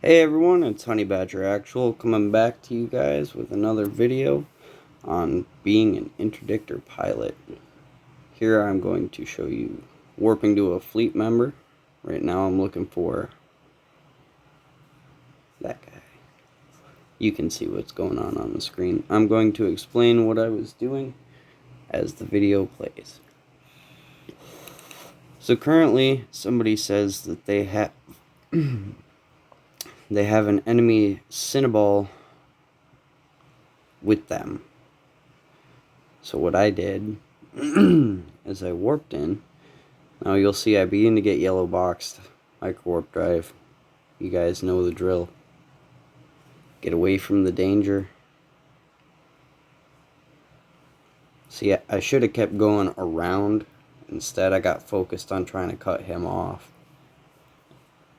Hey everyone, it's Honey Badger Actual coming back to you guys with another video on being an interdictor pilot. Here I'm going to show you warping to a fleet member. Right now I'm looking for that guy. You can see what's going on the screen. I'm going to explain what I was doing as the video plays. So currently somebody says that they have an enemy Cynnabun with them. So what I did is I warped in. Now you'll see I begin to get yellow boxed. Micro warp drive. You guys know the drill. Get away from the danger. See, I should have kept going around. Instead, I got focused on trying to cut him off.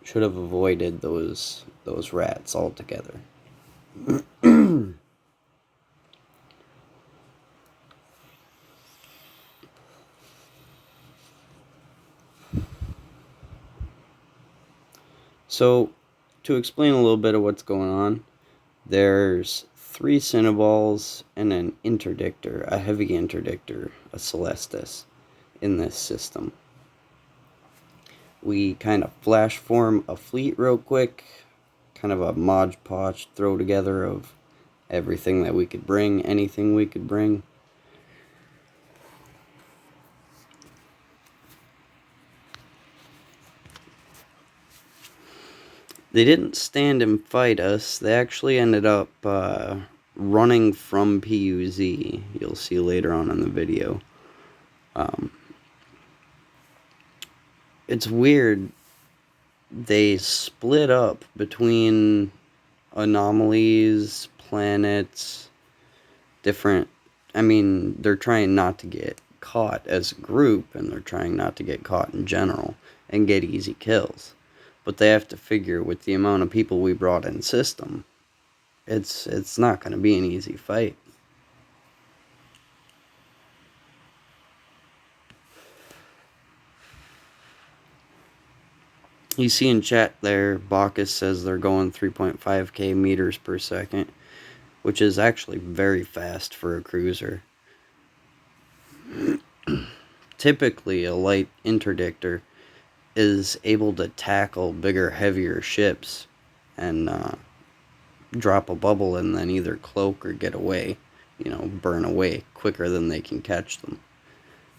Should have avoided those rats altogether. So, to explain a little bit of what's going on, there's 3 Cynabuns and an interdictor, a heavy interdictor, a Celestis, in this system. We kind of flash form a fleet real quick, kind of a Mod Podge throw together of everything that we could bring, anything we could bring. They didn't stand and fight us. They actually ended up running from PUZ. You'll see later on in the video. It's weird. They split up between anomalies, planets, different... I mean, they're trying not to get caught as a group, and they're trying not to get caught in general and get easy kills. But they have to figure with the amount of people we brought in system, it's not going to be an easy fight. You see in chat there, Bacchus says they're going 3.5k meters per second, which is actually very fast for a cruiser. Typically, a light interdictor is able to tackle bigger, heavier ships and drop a bubble and then either cloak or get away, burn away quicker than they can catch them.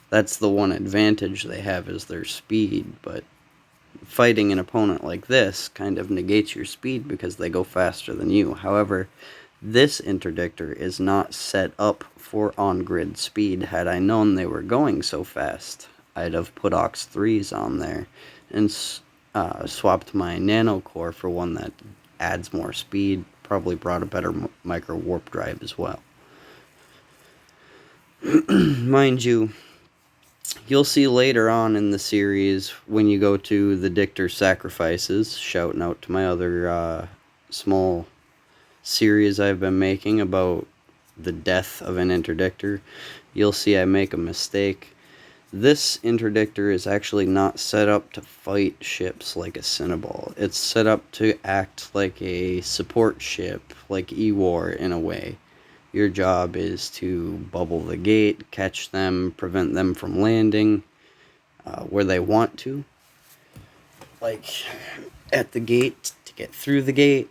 That's the one advantage they have, is their speed, but fighting an opponent like this kind of negates your speed because they go faster than you. However, this interdictor is not set up for on-grid speed. Had I known they were going so fast, I'd have put Ox 3s on there and swapped my nano core for one that adds more speed, probably brought a better micro warp drive as well. Mind you, you'll see later on in the series when you go to the Dictor Sacrifices, shouting out to my other small series I've been making about the death of an interdictor, you'll see I make a mistake. This interdictor is actually not set up to fight ships like a Cynnabun. It's set up to act like a support ship, like E-War in a way. Your job is to bubble the gate, catch them, prevent them from landing where they want to. Like at the gate, to get through the gate.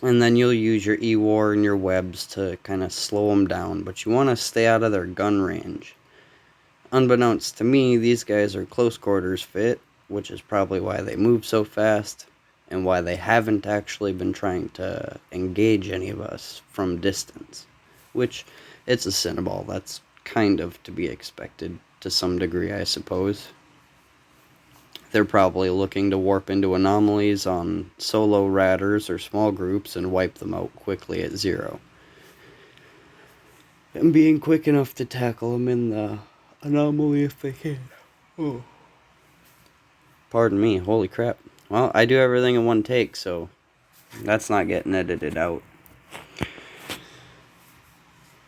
And then you'll use your E-War and your webs to kind of slow them down. But you want to stay out of their gun range. Unbeknownst to me, these guys are close quarters fit, which is probably why they move so fast, and why they haven't actually been trying to engage any of us from distance. Which, it's a Cynnabun, that's kind of to be expected to some degree, I suppose. They're probably looking to warp into anomalies on solo ratters or small groups and wipe them out quickly at 0. And being quick enough to tackle them in the anomaly if they can. Oh. Pardon me, holy crap. Well, I do everything in one take, so that's not getting edited out.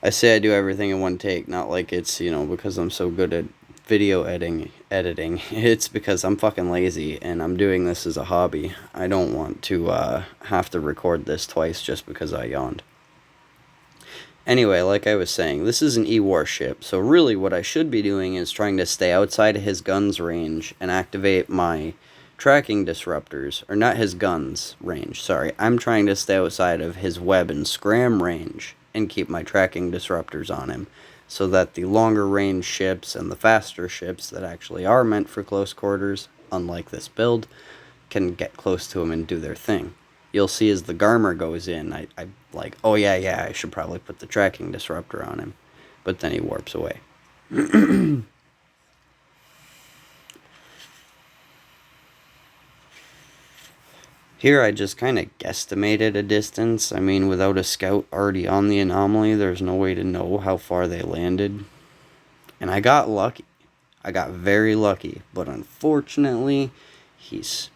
I say I do everything in one take, not like it's, because I'm so good at video editing, it's because I'm fucking lazy and I'm doing this as a hobby. I don't want to have to record this twice just because I yawned. Anyway, like I was saying, this is an E-War ship, so really what I should be doing is trying to stay outside of his guns range and activate my tracking disruptors, or not his guns range, sorry. I'm trying to stay outside of his web and scram range and keep my tracking disruptors on him, so that the longer range ships and the faster ships that actually are meant for close quarters, unlike this build, can get close to him and do their thing. You'll see as the Garmer goes in, I like, oh yeah, I should probably put the tracking disruptor on him. But then he warps away. Here I just kind of guesstimated a distance. I mean, without a scout already on the anomaly, there's no way to know how far they landed. And I got lucky. I got very lucky. But unfortunately, he's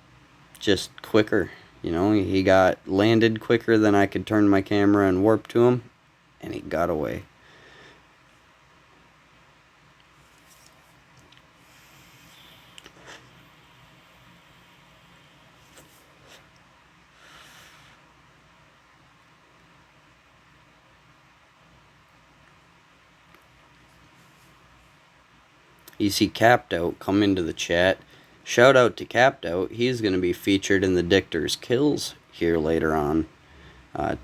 just quicker. You know, he got landed quicker than I could turn my camera and warp to him, and he got away. You see Capped Out come into the chat. Shout out to Capped Out. He's going to be featured in the Dictor's kills here later on.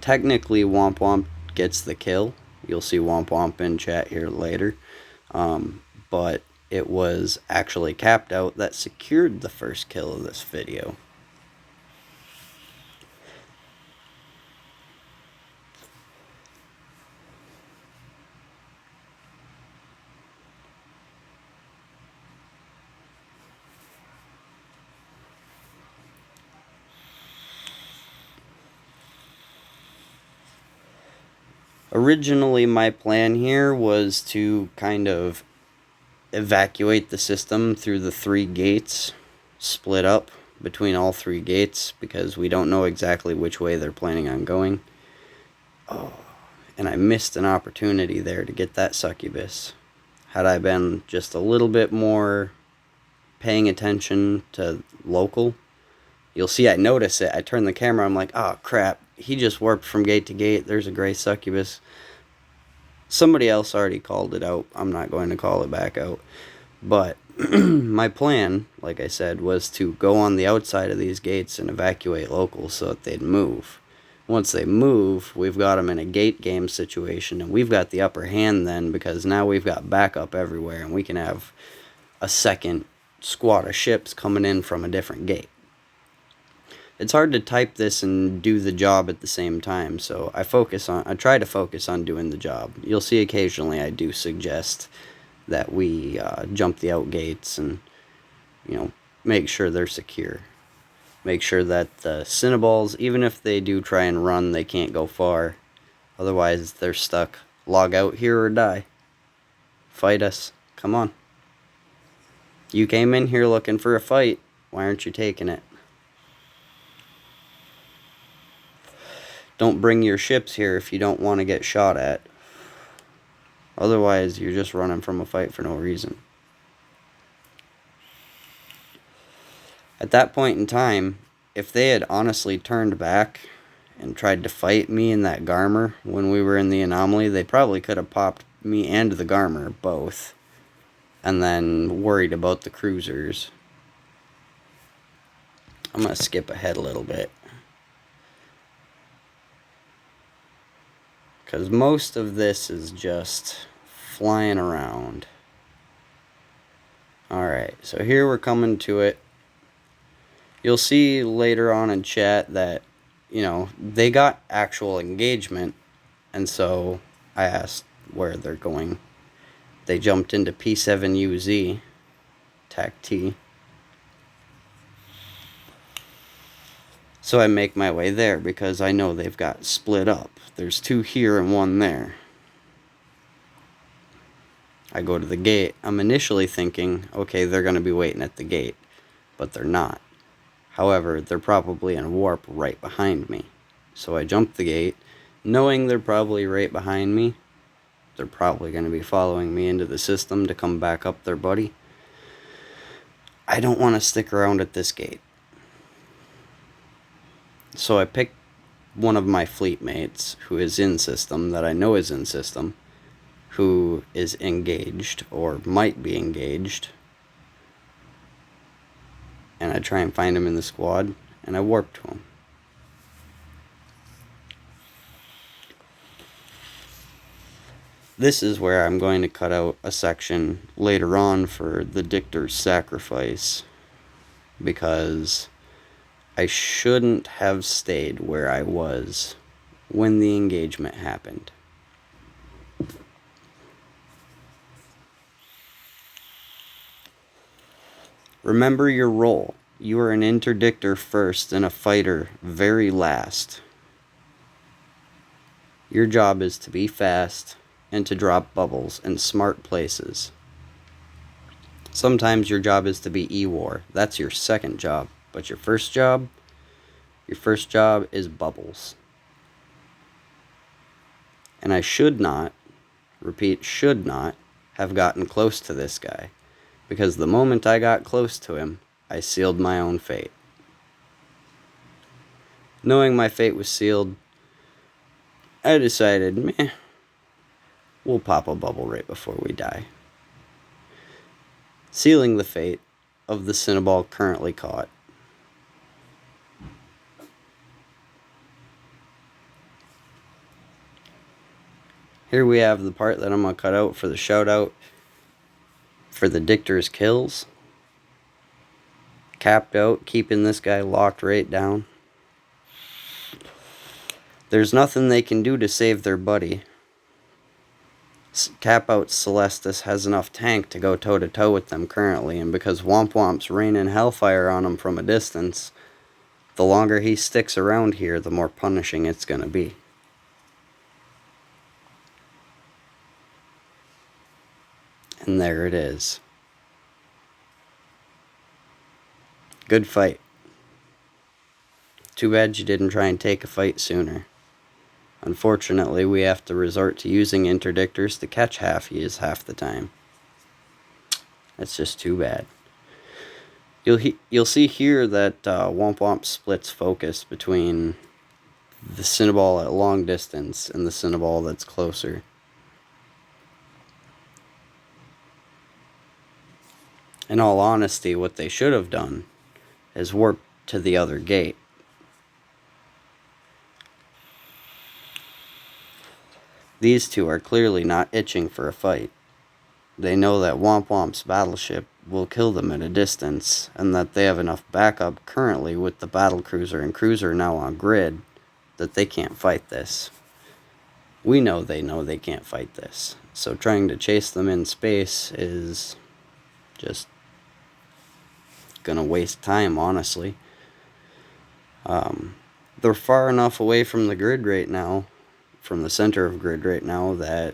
Technically, Womp Womp gets the kill. You'll see Womp Womp in chat here later. But it was actually Capped Out that secured the first kill of this video. Originally, my plan here was to kind of evacuate the system through the 3 gates, split up between all 3 gates, because we don't know exactly which way they're planning on going. Oh, and I missed an opportunity there to get that succubus. Had I been just a little bit more paying attention to local, you'll see I notice it. I turn the camera, I'm like, oh crap, he just warped from gate to gate. There's a gray succubus. Somebody else already called it out. I'm not going to call it back out. But my plan, like I said, was to go on the outside of these gates and evacuate locals so that they'd move. Once they move, we've got them in a gate game situation, and we've got the upper hand then, because now we've got backup everywhere, and we can have a second squad of ships coming in from a different gate. It's hard to type this and do the job at the same time, so I try to focus on doing the job. You'll see occasionally I do suggest that we jump the out gates and, you know, make sure they're secure. Make sure that the Cynabuns, even if they do try and run, they can't go far. Otherwise, they're stuck. Log out here or die. Fight us. Come on. You came in here looking for a fight. Why aren't you taking it? Don't bring your ships here if you don't want to get shot at. Otherwise, you're just running from a fight for no reason. At that point in time, if they had honestly turned back and tried to fight me and that Garmer when we were in the anomaly, they probably could have popped me and the Garmer both, and then worried about the cruisers. I'm going to skip ahead a little bit, because most of this is just flying around. Alright, so here we're coming to it. You'll see later on in chat that, you know, they got actual engagement, and so I asked where they're going. They jumped into P7UZ, TAC T. So I make my way there because I know they've got split up. There's 2 here and 1 there. I go to the gate. I'm initially thinking, okay, they're going to be waiting at the gate, but they're not. However, they're probably in warp right behind me. So I jump the gate, knowing they're probably right behind me. They're probably going to be following me into the system to come back up their buddy. I don't want to stick around at this gate. So I picked one of my fleet mates who is in system, that I know is in system, who is engaged or might be engaged. And I try and find him in the squad, and I warp to him. This is where I'm going to cut out a section later on for the Dictor's sacrifice, because I shouldn't have stayed where I was when the engagement happened. Remember your role. You are an interdictor first and a fighter very last. Your job is to be fast and to drop bubbles in smart places. Sometimes your job is to be E-War. That's your second job. But your first job is bubbles. And I should not, repeat, should not have gotten close to this guy. Because the moment I got close to him, I sealed my own fate. Knowing my fate was sealed, I decided, meh, we'll pop a bubble right before we die. Sealing the fate of the Cynabun currently caught. Here we have the part that I'm going to cut out for the shout out for the Dictor's kills. Capped out, keeping this guy locked right down. There's nothing they can do to save their buddy. Cap out Celestis has enough tank to go toe to toe with them currently, and because Womp Womp's raining hellfire on him from a distance, the longer he sticks around here, the more punishing it's going to be. And there it is. Good fight. Too bad you didn't try and take a fight sooner. Unfortunately, we have to resort to using interdictors to catch halfies half the time. That's just too bad. You'll see here that Womp Womp splits focus between the Cynnaball at long distance and the Cynnaball that's closer. In all honesty, what they should have done is warp to the other gate. These two are clearly not itching for a fight. They know that Womp Womp's battleship will kill them at a distance, and that they have enough backup currently with the battlecruiser and cruiser now on grid that they can't fight this. We know they can't fight this. So trying to chase them in space is just gonna waste time, honestly. They're far enough away from the grid right now, from the center of grid right now, that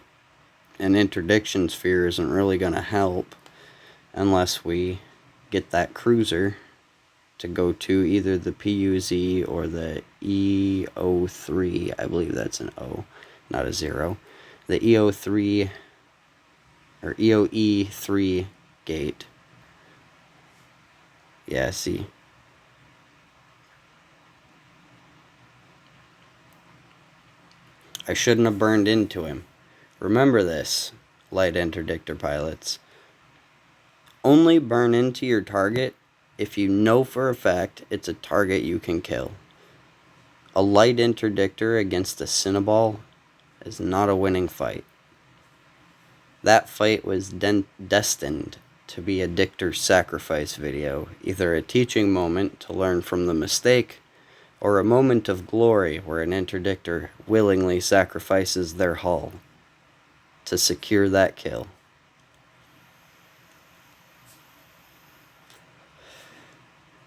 an interdiction sphere isn't really gonna help unless we get that cruiser to go to either the PUZ or the EO3. I believe that's an O, not a 0. The EO3 or EOE3 gate. Yeah, see. I shouldn't have burned into him. Remember this, light interdictor pilots. Only burn into your target if you know for a fact it's a target you can kill. A light interdictor against a Cynnaball is not a winning fight. That fight was destined to be a Dictor sacrifice video, either a teaching moment to learn from the mistake, or a moment of glory where an interdictor willingly sacrifices their hull to secure that kill.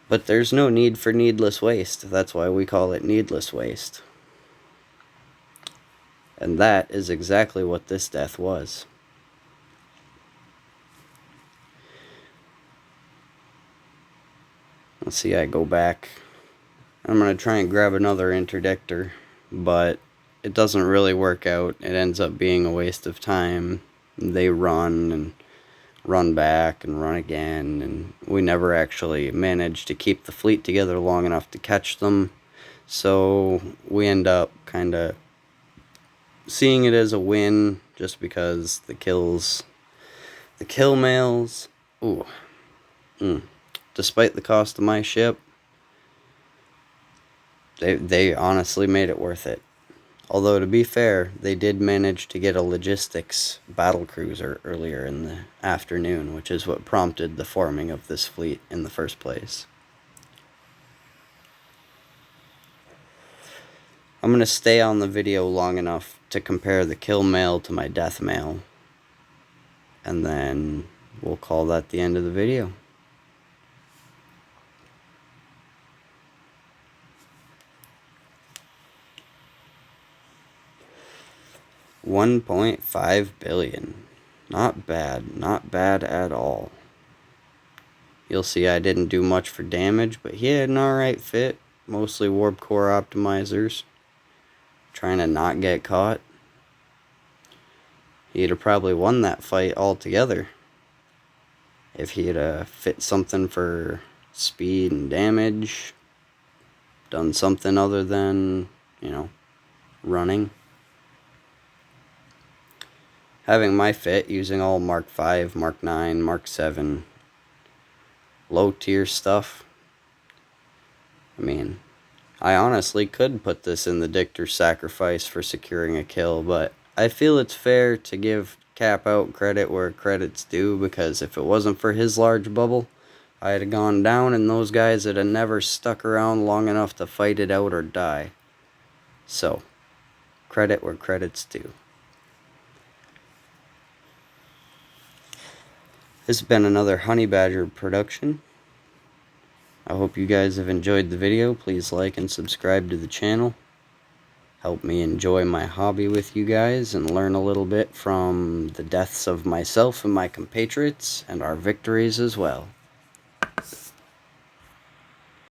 But there's no need for needless waste. That's why we call it needless waste. And that is exactly what this death was. Let's see, I go back. I'm going to try and grab another interdictor, but it doesn't really work out. It ends up being a waste of time. They run, and run back and run again, and we never actually managed to keep the fleet together long enough to catch them. So we end up kind of seeing it as a win just because the kill males, ooh, despite the cost of my ship, they honestly made it worth it. Although, to be fair, they did manage to get a logistics battlecruiser earlier in the afternoon, which is what prompted the forming of this fleet in the first place. I'm going to stay on the video long enough to compare the kill mail to my death mail, and then we'll call that the end of the video. $1.5 billion. Not bad. Not bad at all. You'll see I didn't do much for damage, but he had an alright fit. Mostly warp core optimizers. Trying to not get caught. He'd have probably won that fight altogether if he'd have fit something for speed and damage. Done something other than, running. Having my fit using all Mark 5, Mark 9, Mark 7 low tier stuff. I mean, I honestly could put this in the Dictor's sacrifice for securing a kill, but I feel it's fair to give Cap out credit where credit's due, because if it wasn't for his large bubble, I'd have gone down and those guys would have never stuck around long enough to fight it out or die. So, credit where credit's due. This has been another Honey Badger production. I hope you guys have enjoyed the video. Please like and subscribe to the channel. Help me enjoy my hobby with you guys and learn a little bit from the deaths of myself and my compatriots and our victories as well.